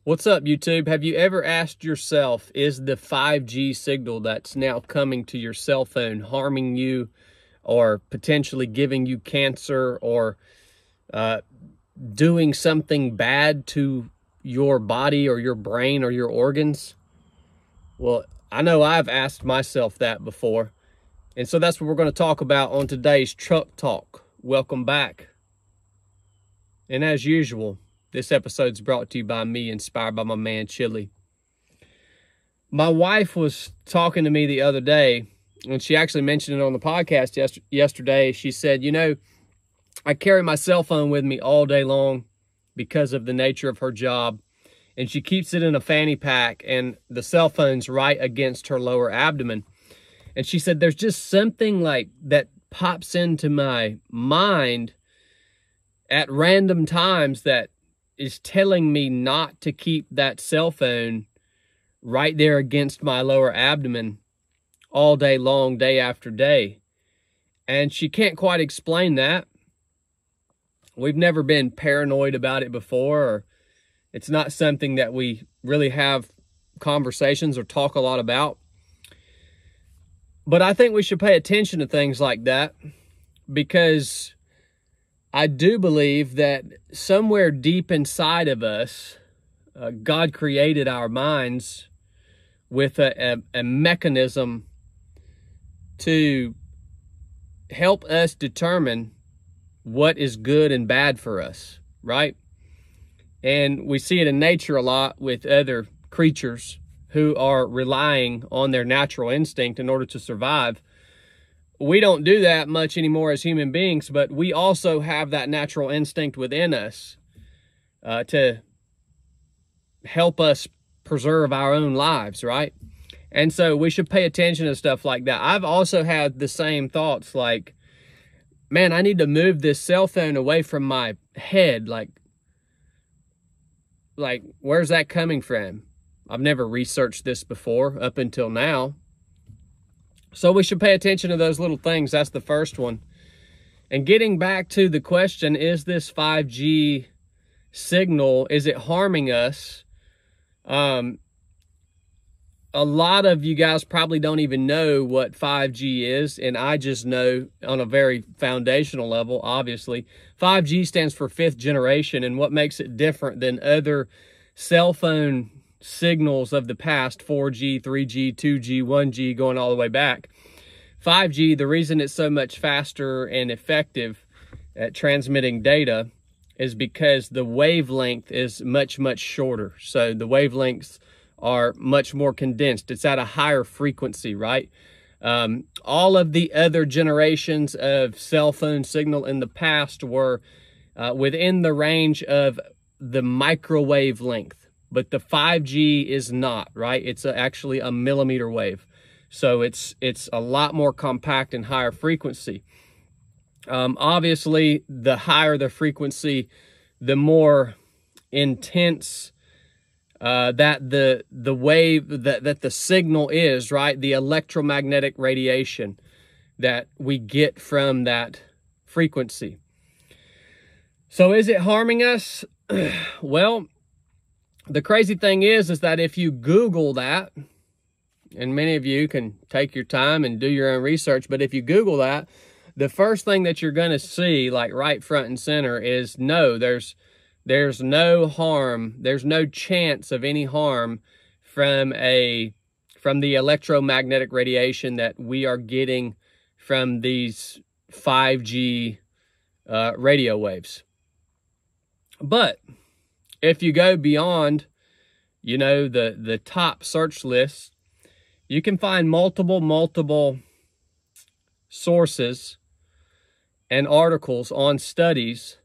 What's up, YouTube? Have you ever asked yourself, is the 5G signal that's now coming to your cell phone harming you or potentially giving you cancer or doing something bad to your body or your brain or your organs? Well, I know I've asked myself that before. And so that's what we're going to talk about on today's Truck Talk. Welcome back. And as usual, this episode's brought to you by me, inspired by my man, Chili. My wife was talking to me the other day, and she actually mentioned it on the podcast yesterday. She said, you know, I carry my cell phone with me all day long because of the nature of her job, and she keeps it in a fanny pack, and the cell phone's right against her lower abdomen. And she said, there's just something like that pops into my mind at random times that is telling me not to keep that cell phone right there against my lower abdomen all day long, day after day. And she can't quite explain that. We've never been paranoid about it before, or it's not something that we really have conversations or talk a lot about. But I think we should pay attention to things like that, because I do believe that somewhere deep inside of us, God created our minds with a mechanism to help us determine what is good and bad for us, right? And we see it in nature a lot with other creatures who are relying on their natural instinct in order to survive. We don't do that much anymore as human beings, but we also have that natural instinct within us to help us preserve our own lives, right? And so we should pay attention to stuff like that. I've also had the same thoughts like, man, I need to move this cell phone away from my head. Like where's that coming from? I've never researched this before up until now. So we should pay attention to those little things. That's the first one. And getting back to the question, is this 5G signal, is it harming us? A lot of you guys probably don't even know what 5G is, and I just know on a very foundational level, obviously. 5G stands for fifth generation, and what makes it different than other cell phone signals of the past, 4G, 3G, 2G, 1G, going all the way back. 5G, the reason it's so much faster and effective at transmitting data is because the wavelength is much, much shorter. So the wavelengths are much more condensed. It's at a higher frequency, right? All of the other generations of cell phone signal in the past were within the range of the microwave length. But the 5G is not, right? It's actually a millimeter wave. So it's a lot more compact and higher frequency. Obviously, the higher the frequency, the more intense that the wave, that the signal is, right? The electromagnetic radiation that we get from that frequency. So is it harming us? Well, the crazy thing is that if you Google that, and many of you can take your time and do your own research, but if you Google that, the first thing that you're going to see, like right front and center, is no, there's no harm, there's no chance of any harm from the electromagnetic radiation that we are getting from these 5G radio waves. But if you go beyond, you know, the top search lists, you can find multiple sources and articles on studies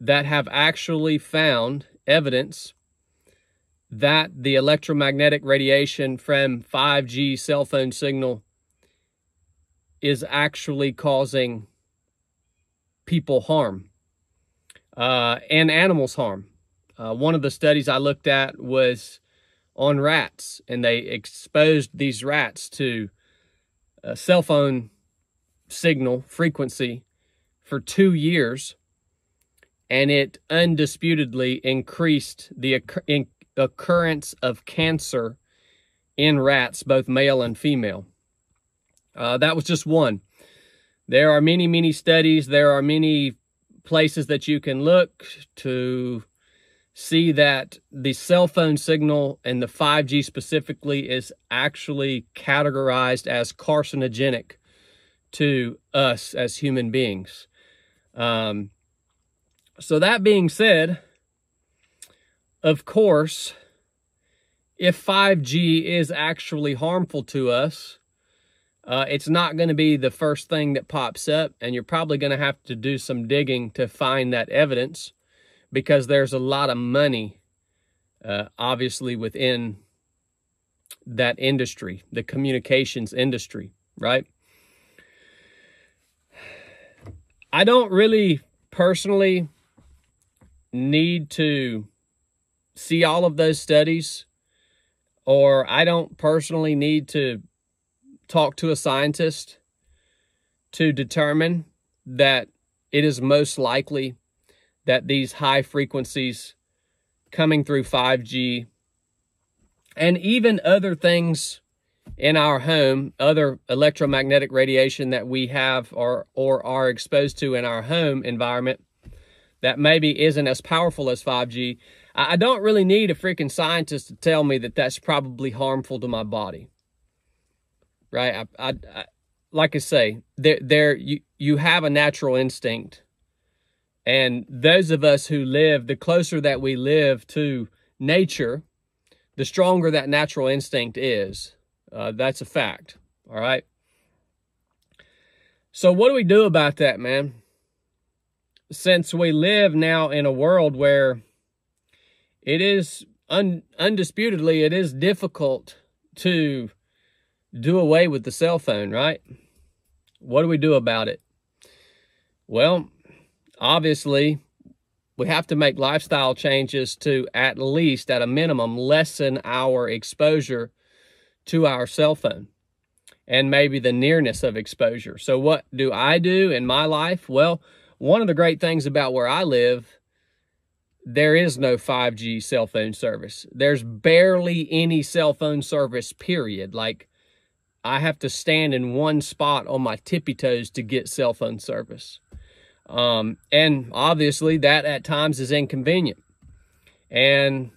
that have actually found evidence that the electromagnetic radiation from 5G cell phone signal is actually causing people harm. And animals harm. One of the studies I looked at was on rats, and they exposed these rats to a cell phone signal frequency for 2 years, and it undisputedly increased the occurrence of cancer in rats, both male and female. That was just one. There are many, many studies. There are many places that you can look to see that the cell phone signal, and the 5G specifically, is actually categorized as carcinogenic to us as human beings. So that being said, of course, if 5G is actually harmful to us, it's not going to be the first thing that pops up, and you're probably going to have to do some digging to find that evidence, because there's a lot of money, obviously, within that industry, the communications industry, right? I don't really personally need to see all of those studies, or I don't personally need to talk to a scientist to determine that it is most likely that these high frequencies coming through 5G and even other things in our home, other electromagnetic radiation that we have or are exposed to in our home environment that maybe isn't as powerful as 5G, I don't really need a freaking scientist to tell me that that's probably harmful to my body. Right? I like I say, you have a natural instinct. And those of us who live, the closer that we live to nature, the stronger that natural instinct is. That's a fact. All right? So what do we do about that, man? Since we live now in a world where it is undisputedly, it is difficult to do away with the cell phone, right? What do we do about it? Well, obviously, we have to make lifestyle changes to, at least at a minimum, lessen our exposure to our cell phone and maybe the nearness of exposure. So what do I do in my life? Well, one of the great things about where I live, there is no 5G cell phone service. There's barely any cell phone service, period. Like, I have to stand in one spot on my tippy toes to get cell phone service. And obviously that at times is inconvenient, and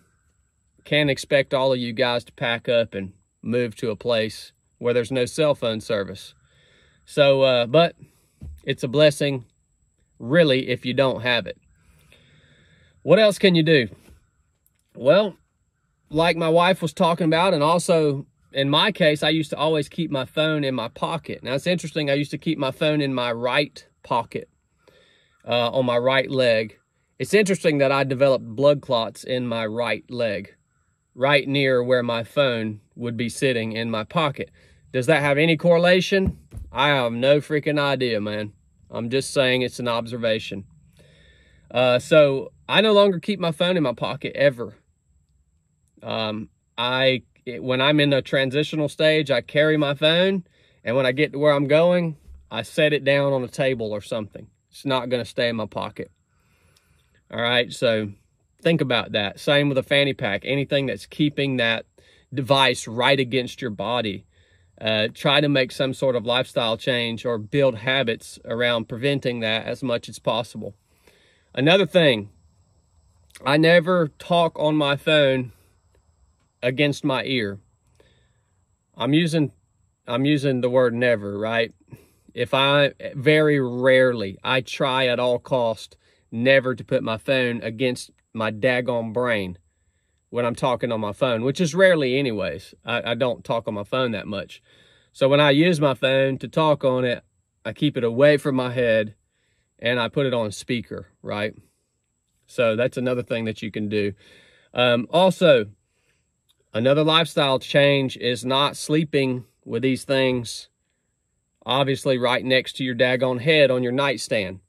can't expect all of you guys to pack up and move to a place where there's no cell phone service. So, but it's a blessing, really, if you don't have it. What else can you do? Well, like my wife was talking about, and also in my case, I used to always keep my phone in my pocket. Now, it's interesting. I used to keep my phone in my right pocket, on my right leg. It's interesting that I developed blood clots in my right leg, right near where my phone would be sitting in my pocket. Does that have any correlation? I have no freaking idea, man. I'm just saying it's an observation. So I no longer keep my phone in my pocket ever. When I'm in a transitional stage, I carry my phone, and when I get to where I'm going, I set it down on a table or something. It's not going to stay in my pocket. All right, so think about that. Same with a fanny pack. Anything that's keeping that device right against your body. Try to make some sort of lifestyle change or build habits around preventing that as much as possible. Another thing, I never talk on my phone against my ear. I'm using the word never, right? Very rarely, I try at all costs never to put my phone against my daggone brain when I'm talking on my phone, which is rarely anyways. I don't talk on my phone that much. So when I use my phone to talk on it, I keep it away from my head and I put it on speaker, right? So that's another thing that you can do. Also, another lifestyle change is not sleeping with these things obviously right next to your daggone head on your nightstand.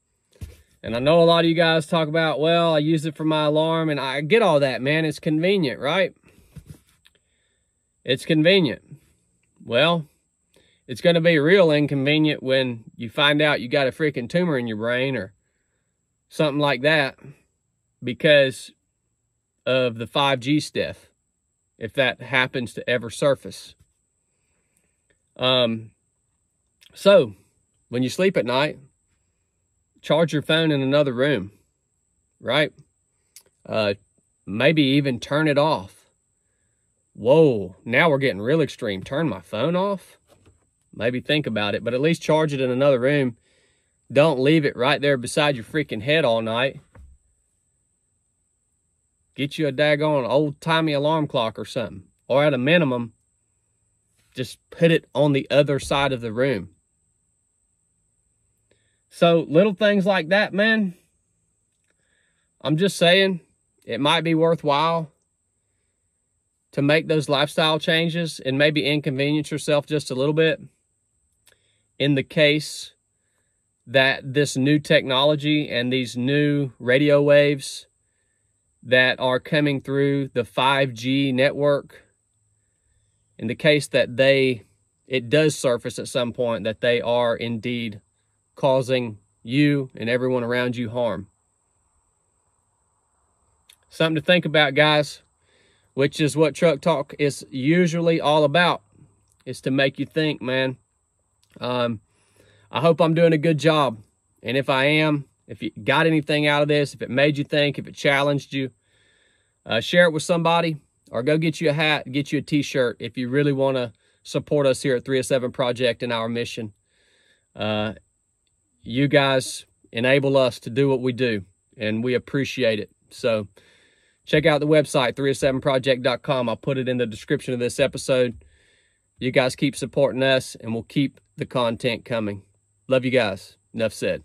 And I know a lot of you guys talk about, well, I use it for my alarm, and I get all that, man. It's convenient, right? It's convenient. Well, it's going to be real inconvenient when you find out you got a freaking tumor in your brain or something like that. because of the 5G stuff, if that happens to ever surface. So when you sleep at night, charge your phone in another room, right? Maybe even turn it off. Whoa, now we're getting real extreme. Turn my phone off? Maybe think about it, but at least charge it in another room. Don't leave it right there beside your freaking head all night. Get you a daggone old-timey alarm clock or something. Or at a minimum, just put it on the other side of the room. So little things like that, man. I'm just saying, it might be worthwhile to make those lifestyle changes and maybe inconvenience yourself just a little bit in the case that this new technology and these new radio waves that are coming through the 5G network, in the case that it does surface at some point that they are indeed causing you and everyone around you harm. Something to think about, guys, which is what Truck Talk is usually all about, is to make you think, man. I hope I'm doing a good job. And if I am, if you got anything out of this, if it made you think, if it challenged you, share it with somebody, or go get you a hat, get you a t-shirt if you really want to support us here at 307 Project and our mission. You guys enable us to do what we do, and we appreciate it. So check out the website, 307project.com. I'll put it in the description of this episode. You guys keep supporting us, and we'll keep the content coming. Love you guys. Enough said.